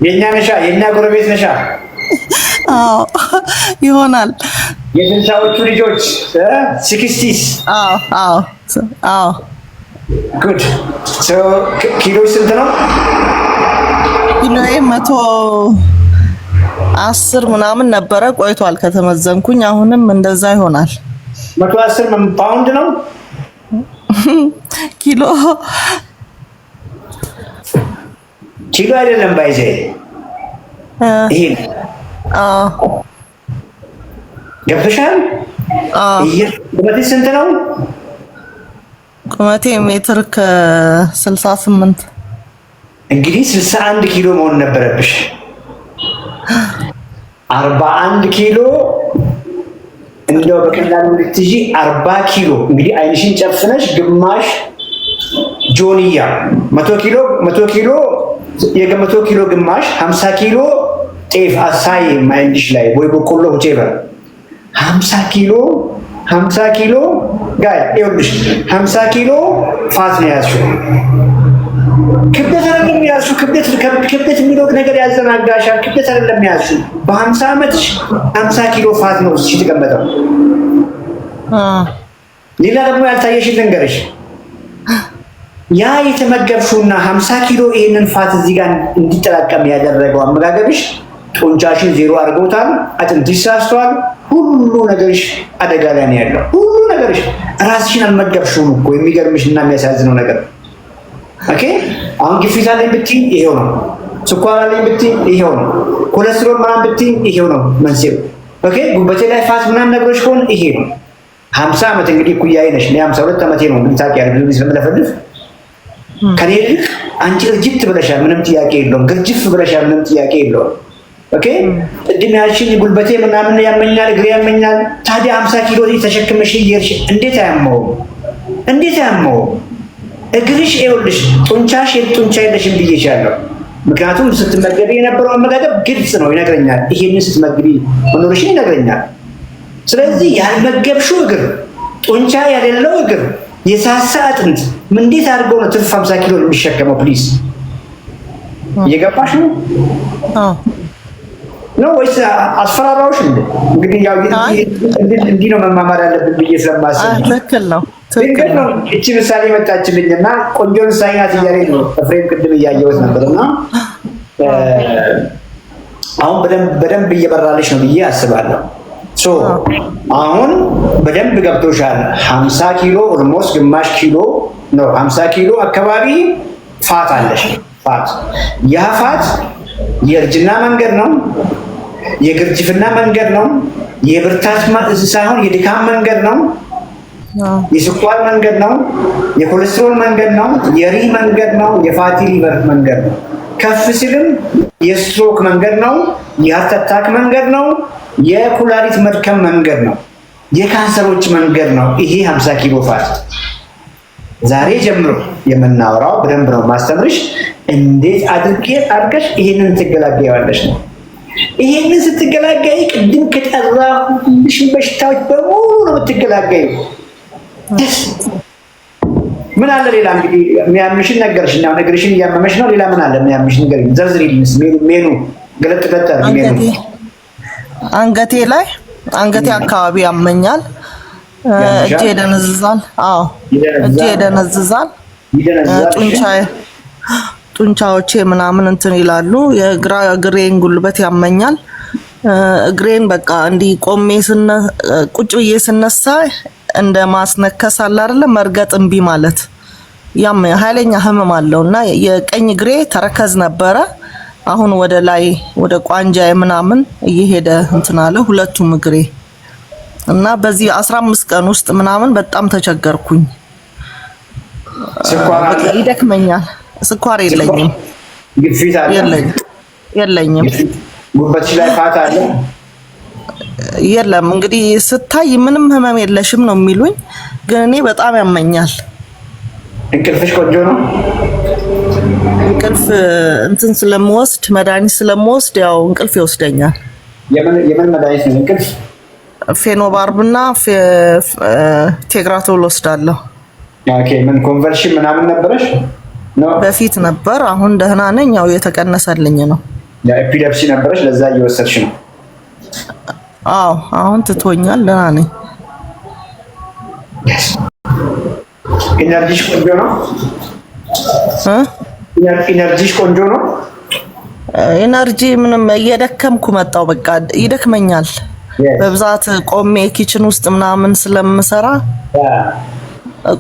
የኛ ነሻ የኛ ጎረቤት ነሻ ይሆናል የስልሳዎቹ ልጆች 60s ጉድ ሶ ኪሎ ስንት ነው? ኪሎዬ 110 ምናምን ነበረ ቆይቷል ከተመዘንኩኝ አሁንም እንደዛ ይሆናል 110 ፓውንድ ነው ኪሎ አይደለም ባይዘ ይሄ ገብተሻል? ቁመቴ ስንት ነው? ቁመቴ ሜትር ከ68 እንግዲህ 61 ኪሎ መሆን ነበረብሽ 41 ኪሎ እንደው በቀላሉ ልትጂ 40 ኪሎ እንግዲህ አይንሽን ጨፍነሽ ግማሽ ጆንያ 100 ኪሎ የገመቶ ኪሎ ግማሽ 50 ኪሎ ጤፍ አሳይ ማይንድሽ ላይ ወይ በቆሎ ሆቴበር 50 ኪሎ ጋር ይኸውልሽ 50 ኪሎ ፋት ነው ያዝሽው ክብደት አይደለም ያዝሽው ክብደት የሚለው ነገር ያዘናጋሻል ክብደት አይደለም ያዝሽው በ50 ዓመትሽ 50 ኪሎ ፋት ነው እሺ ተቀመጠው ሌላ ደግሞ ያልታየሽ ልንገርሽ ያ የተመገብሽውና 50 ኪሎ ይሄንን ፋት እዚህ ጋር እንዲጠራቀም ያደረገው አመጋገብሽ ጡንቻሽን ዜሮ አድርጎታል አጥንትሽ ሳስቷል ሁሉ ነገርሽ አደጋ ላይ ነው ያለው ሁሉ ነገርሽ ራስሽን አልመገብሽውም እኮ የሚገርምሽና የሚያሳዝነው ነገር ኦኬ አሁን ግፊት አለኝ ብትይ ይሄው ነው ስኳር አለኝ ብትይ ይሄው ነው ኮሌስትሮል ምናምን ብትይ ይሄው ነው መንስኤው ኦኬ ጉበቴ ላይ ፋት ምናምን ነገሮች ከሆነ ይሄ ነው 50 ዓመት እንግዲህ ኩያዬ ነሽ እኔ 52 ዓመቴ ነው እንግዲህ ታውቂያለሽ ብዙ ስለምለፈልፍ ከኔ አንቺ እርጅት ብለሻል ምንም ጥያቄ የለውም ግርጅፍ ብለሻል ምንም ጥያቄ የለውም ኦኬ እድሜ ያልሽኝ ጉልበቴ ምናምን ያመኛል እግሬ ያመኛል ታዲያ 50 ኪሎ ተሸክመሽ ይርሽ እንዴት አያመው እግርሽ ይኸውልሽ ጡንቻሽ የጡንቻ የለሽም ብዬሻለሁ ምክንያቱም ስትመገቢ የነበረው አመጋገብ ግልጽ ነው ይነግረኛል ይሄንን ስትመገቢ መኖርሽን ይነግረኛል ስለዚህ ያልመገብሽው እግር ጡንቻ ያሌለው እግር የሳሳ አጥንት ምን እንዴት አድርጎ ነው ትርፍ 50 ኪሎ የሚሸከመው ፕሊዝ እየገባሽ ነው ወይስ አስፈራራውሽ እንግዲህ ያው እንዲህ ነው መማማር ያለብን ብዬ ስለማስብ ትክክል ነው እቺ ምሳሌ መጣችልኝና ቆንጆ ምሳሌ ናት እያለኝ ነው ፍሬም ቅድም እያየሁት ነበርና አሁን በደንብ እየበራልሽ ነው ብዬ አስባለሁ ሶ አሁን በደንብ ገብቶሻል 50 ኪሎ ኦልሞስት ግማሽ ኪሎ ነው 50 ኪሎ አካባቢ ፋት አለሽ ፋት ያ ፋት የእርጅና መንገድ ነው የግርጅፍና መንገድ ነው የብርታት ሳይሆን የድካም መንገድ ነው የስኳር መንገድ ነው የኮሌስትሮል መንገድ ነው የሪ መንገድ ነው የፋቲ ሊቨር መንገድ ነው ከፍ ሲልም የስትሮክ መንገድ ነው የሃርት አታክ መንገድ ነው የኩላሊት መድከም መንገድ ነው የካንሰሮች መንገድ ነው ይሄ 50 ኪሎ ፋት ዛሬ ጀምሮ የምናወራው በደንብ ነው ማስተምርሽ እንዴት አድርገሽ ይሄንን ትገላገያለሽ ነው ይሄንን ስትገላገይ ቅድም ከጠራሁልሽ በሽታዎች በሙሉ ነው የምትገላገዩ ምን አለ ሌላ እንግዲህ የሚያምሽን ነገርሽና ነገርሽን እያመመሽ ነው ሌላ ምን አለ የሚያምሽ ነገር ዘርዝሪልኝ ሜኑ ገለጥ አድርጊ ሜኑ አንገቴ አካባቢ ያመኛል እጄ ይደነዝዛል እጄ ይደነዝዛል ጡንቻዎቼ ምናምን እንትን ይላሉ የግራ እግሬን ጉልበት ያመኛል እግሬን በቃ እንዲህ ቆሜ ቁጭ ብዬ ስነሳ እንደ ማስነከስ አለ አይደለ መርገጥ እምቢ ማለት ኃይለኛ ህመም አለውና የቀኝ እግሬ ተረከዝ ነበረ አሁን ወደ ላይ ወደ ቋንጃዬ ምናምን እየሄደ እንትን አለ ሁለቱም እግሬ እና በዚህ 15 ቀን ውስጥ ምናምን በጣም ተቸገርኩኝ ስኳር ይደክመኛል ስኳር የለኝም ግፊት አለ የለኝም ጉበትሽ ላይ ፋት አለ የለም እንግዲህ ስታይ ምንም ህመም የለሽም ነው የሚሉኝ ግን እኔ በጣም ያመኛል እንቅልፍሽ ቆንጆ ነው እንቅልፍ እንትን ስለምወስድ መድኃኒት ስለምወስድ ያው እንቅልፍ ይወስደኛል የምን መድኃኒት ነው እንቅልፍ ፌኖባርብና ቴግራቶል ወስዳለሁ ኦኬ ምን ኮንቨርሽን ምናምን ነበረሽ በፊት ነበር፣ አሁን ደህና ነኝ። ያው የተቀነሰልኝ ነው። ኤፒሌፕሲ ነበረች፣ ለዛ እየወሰድሽ ነው? አዎ አሁን ትቶኛል፣ ደህና ነኝ። ኢነርጂሽ ቆንጆ ነው? ኢነርጂሽ ቆንጆ ነው? ኢነርጂ ምንም እየደከምኩ መጣው። በቃ ይደክመኛል በብዛት ቆሜ ኪችን ውስጥ ምናምን ስለምሰራ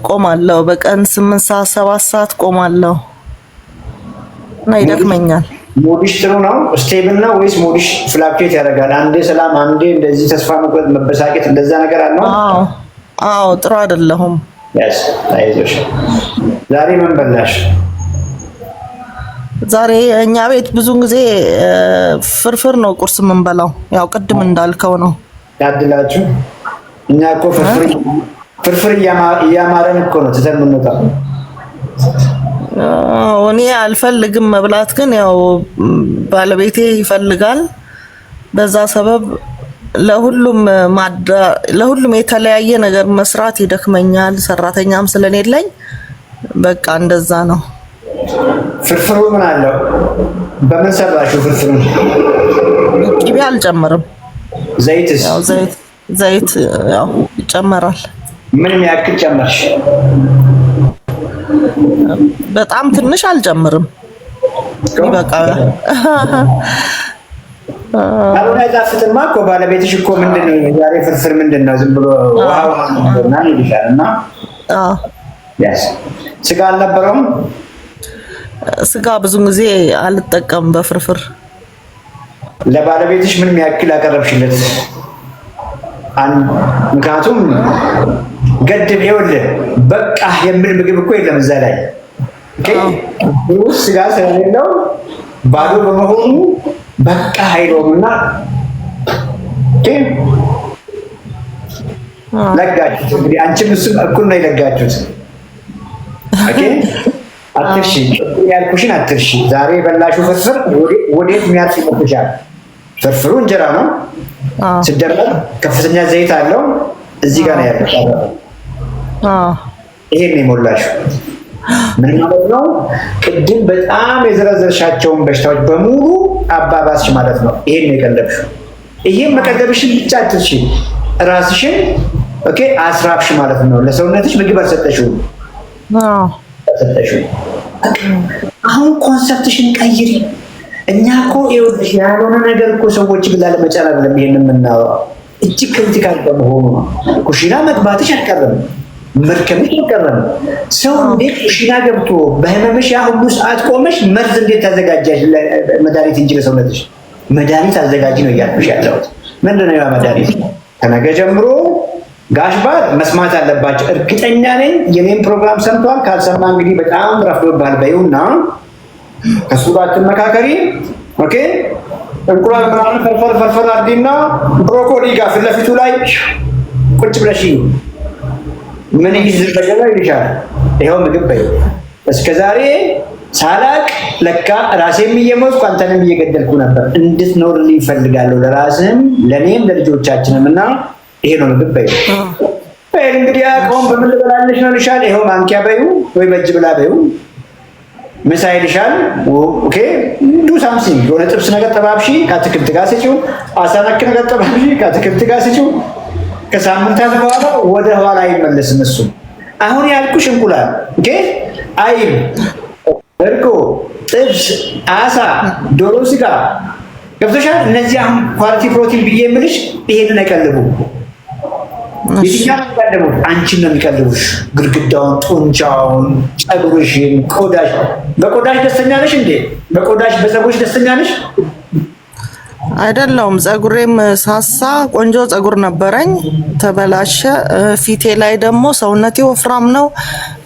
ቆማለሁ። በቀን 8 ሰዓት 7 ሰዓት ቆማለሁ እና ይደክመኛል። ሞዲሽ ጥሩ ነው? ስቴብል ነው ወይስ ሞዲሽ ፍላክቹዌት ያደርጋል? አንዴ ሰላም፣ አንዴ እንደዚህ ተስፋ መቁረጥ፣ መበሳጨት፣ እንደዛ ነገር አለው? አዎ ጥሩ አይደለሁም። አይዞሽ። ዛሬ ምን በላሽ? ዛሬ እኛ ቤት ብዙ ጊዜ ፍርፍር ነው ቁርስ የምንበላው። ያው ቅድም እንዳልከው ነው። ያድላችሁ። እኛ እኮ ፍርፍር እያማረን እኮ ነው ትተን የምንወጣው። እኔ አልፈልግም መብላት፣ ግን ያው ባለቤቴ ይፈልጋል። በዛ ሰበብ ለሁሉም የተለያየ ነገር መስራት ይደክመኛል። ሰራተኛም ስለሌለኝ በቃ እንደዛ ነው። ፍርፍሩ ምን አለው? በምን ሰራሽው ፍርፍሩን? ቅቤ አልጨምርም። ዘይትስ? ያው ዘይት ያው ይጨመራል። ምን ያክል ጨመርሽ? በጣም ትንሽ አልጨምርም። በቃ አሁን አይጣፍጥማ እኮ። ባለቤትሽ እኮ ምንድነው ዛሬ ፍርፍር ምንድነው ዝም ብሎ ዋው እና ይልሻል። እና ስጋ አልነበረውም? ስጋ ብዙ ጊዜ አልጠቀም በፍርፍር። ለባለቤትሽ ምንም ያክል አቀረብሽለት? ምክንያቱም ገድብ ይኸውልህ በቃ የሚል ምግብ እኮ የለም እዛ ላይ። ስጋ ስለሌለው ባዶ በመሆኑ በቃ አይለውምና ለጋችሁት። እንግዲህ አንቺም እሱም እኩል ነው የለጋችሁት። አትርሺ፣ ያልኩሽን አትርሺ። ዛሬ የበላሽው ፍርፍር ወዴት የሚያርፍ ይመስልሻል? ፍርፍሩ እንጀራ ነው ሲደረግ ከፍተኛ ዘይት አለው። እዚህ ጋር ነው ያለው። ይሄን ነው የሞላሽው። ምን ማለት ነው? ቅድም በጣም የዘረዘርሻቸውን በሽታዎች በሙሉ አባባስሽ ማለት ነው። ይሄን ነው የቀለብሽው። ይሄን መቀለብሽን ብቻ አትርሺ። ራስሽን አስራብሽ ማለት ነው። ለሰውነትሽ ምግብ አልሰጠሽውም። አሁን ኮንሰፕትሽን ቀይሪ። እኛ እኮ ይኸውልሽ ያልሆነ ነገር እኮ ሰዎች ብላ ለመጫን አይደለም ይሄን የምናወራው። እጅግ ክሪቲካል በመሆኑ ነው። ኩሽና መግባትሽ አልቀረም፣ መርከምሽ አልቀረም። ሰው እንዴት ኩሽና ገብቶ በህመምሽ ያ ሁሉ ሰዓት ቆመሽ መርዝ እንዴት ታዘጋጃሽ? መድኃኒት እንጂ ለሰውነትሽ መድኃኒት አዘጋጅ ነው እያልኩሽ ያለሁት። ምንድነው ያ መድኃኒት? ከነገ ጀምሮ ጋሽባር መስማት አለባቸው። እርግጠኛ ነኝ የኔን ፕሮግራም ሰምቷል። ካልሰማ እንግዲህ በጣም ረፍዶብሃል በይውና ከሱ ጋር ትመካከሪ። እንቁላል ምናምን ፈርፈር አድርጊና ብሮኮሊ ጋር ፊት ለፊቱ ላይ ቁጭ ብለሽ ምን ይዝበገና ይልሻል። ይኸው ምግብ በይ። እስከዛሬ ሳላቅ ለካ ራሴም እየሞትኩ አንተንም እየገደልኩ ነበር። እንድትኖርልኝ እፈልጋለሁ፣ ለራስህም ለእኔም ለልጆቻችንም። እና ይሄ ነው ምግብ በይ። እንግዲህ አሁን በምን ልበላለሽ ነው ይልሻል። ይኸው ማንኪያ በይው ወይ በእጅ ብላ በይው። ምሳ ይልሻል። ዱ ሳምሲንግ የሆነ ጥብስ ነገር ጠባብሺ ከአትክልት ጋር ስጪው። አሳ ነክ ነገር ጠባብሺ ከአትክልት ጋር ስጪው። ከሳምንታት በኋላ ወደ ኋላ አይመለስም እሱ። አሁን ያልኩሽ እንቁላል፣ አይብ፣ እርጎ፣ ጥብስ፣ አሳ፣ ዶሮ ስጋ ገብቶሻል። እነዚህ አሁን ኳሊቲ ፕሮቲን ብዬ የምልሽ ይሄንን አይቀልቡ። የትኛው ነው የሚቀልቡት? አንቺን ነው የሚቀልቡሽ። ግድግዳውን፣ ጡንቻውን፣ ፀጉርሽን፣ ቆዳሽ። በቆዳሽ ደስተኛ ነሽ እንዴ? በቆዳሽ በፀጉርሽ ደስተኛ ነሽ? አይደለሁም። ፀጉሬም ሳሳ፣ ቆንጆ ፀጉር ነበረኝ፣ ተበላሸ። ፊቴ ላይ ደግሞ ሰውነቴ ወፍራም ነው።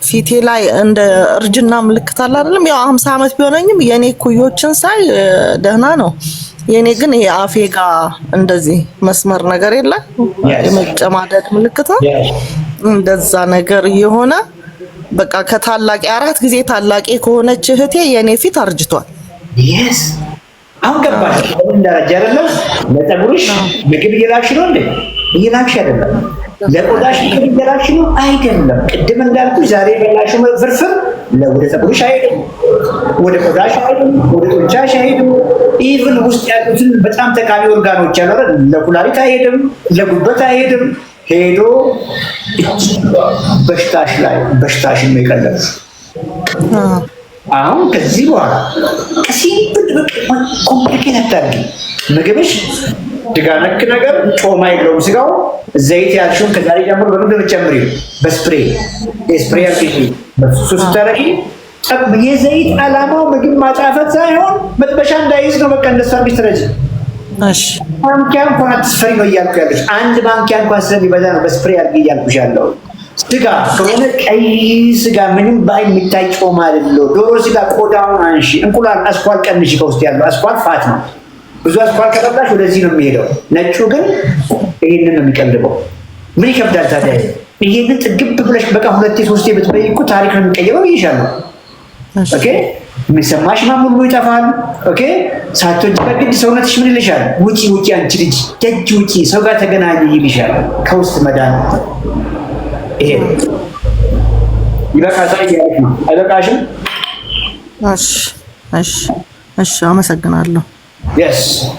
ፊቴ ላይ እንደ እርጅና ምልክት አለ አይደለም? ያው 50 ዓመት ቢሆነኝም የኔ ኩዮችን ሳይ ደህና ነው። የኔ ግን ይሄ አፌ ጋር እንደዚህ መስመር ነገር የለ የመጨማደድ ምልክት እንደዛ ነገር የሆነ በቃ ከታላቂ 4 ጊዜ ታላቂ ከሆነች እህቴ የኔ ፊት አርጅቷል። አሁን ገባሽ? ምን ደረጃ አይደለም። ለፀጉርሽ ምግብ እየላክሽ ነው እንዴ? እየላክሽ አይደለም። ለቆዳሽ ምግብ እየላክሽ ነው አይደለም። ቅድም እንዳልኩሽ ዛሬ የበላሽው ፍርፍር ወደ ፀጉርሽ አይሄድም፣ ወደ ቆዳሽ አይሄድም፣ ወደ ጡንቻሽ አይሄድም። ኢቭን ውስጥ ያሉትን በጣም ጠቃሚ ኦርጋኖች አሉ አይደል? ለኩላሊት አይሄድም፣ ለጉበት አይሄድም። ሄዶ በሽታሽ ላይ በሽታሽን ነው የቀለብሽ። አሁን ከዚህ በኋላ ሲምፕል ኮምፕሊኬት አታድርጊ። ምግብሽ ስጋ ነክ ነገር ጮማ የለውም ስጋው። ዘይት ያልሽውን ከዛሬ ጀምሮ በምንድን ነው የምትጨምሪው? በስፕሬይ አርጊ። በሱ ስታረጊ የዘይት ዓላማው ምግብ ማጣፈጥ ሳይሆን መጥበሻ እንዳይዝ ነው። በቃ እንደሱ አርጊ። ትረጂ ማንኪያ እንኳን አትስፈሪ ነው እያልኩ ያለሽ። አንድ ማንኪያ እንኳን ስለሚበዛ ነው በስፕሬይ አርጊ እያልኩሽ ያለው። ስጋ ከሆነ ቀይ ስጋ ምንም በአይን የሚታይ ጮማ አይደለም። ዶሮ ስጋ ቆዳውን አንሺ። እንቁላል አስኳል ቀንሺ። ከውስጥ ያለው አስኳል ፋት ነው። ብዙ አስኳል ከበላሽ ወደዚህ ነው የሚሄደው። ነጩ ግን ይሄንን ነው የሚቀልበው። ምን ይከብዳል ታዲያ? ይሄንን ጥግብ ብለሽ በቃ 2-3 ብትበይ እኮ ታሪክ ነው የሚቀየረው ይሻላል። ኦኬ የሚሰማሽ ማሙሉ ይጠፋል። ኦኬ ሳትወጂ በግድ ሰውነትሽ ምን ይልሻል? ውጪ አንቺ ልጅ ደጅ ውጪ፣ ሰው ጋር ተገናኝ ይልሻል። ከውስጥ መዳን ይሄ ይበቃታል እያለች ነው። አይበቃሽም? እሺ አመሰግናለሁ። Yes.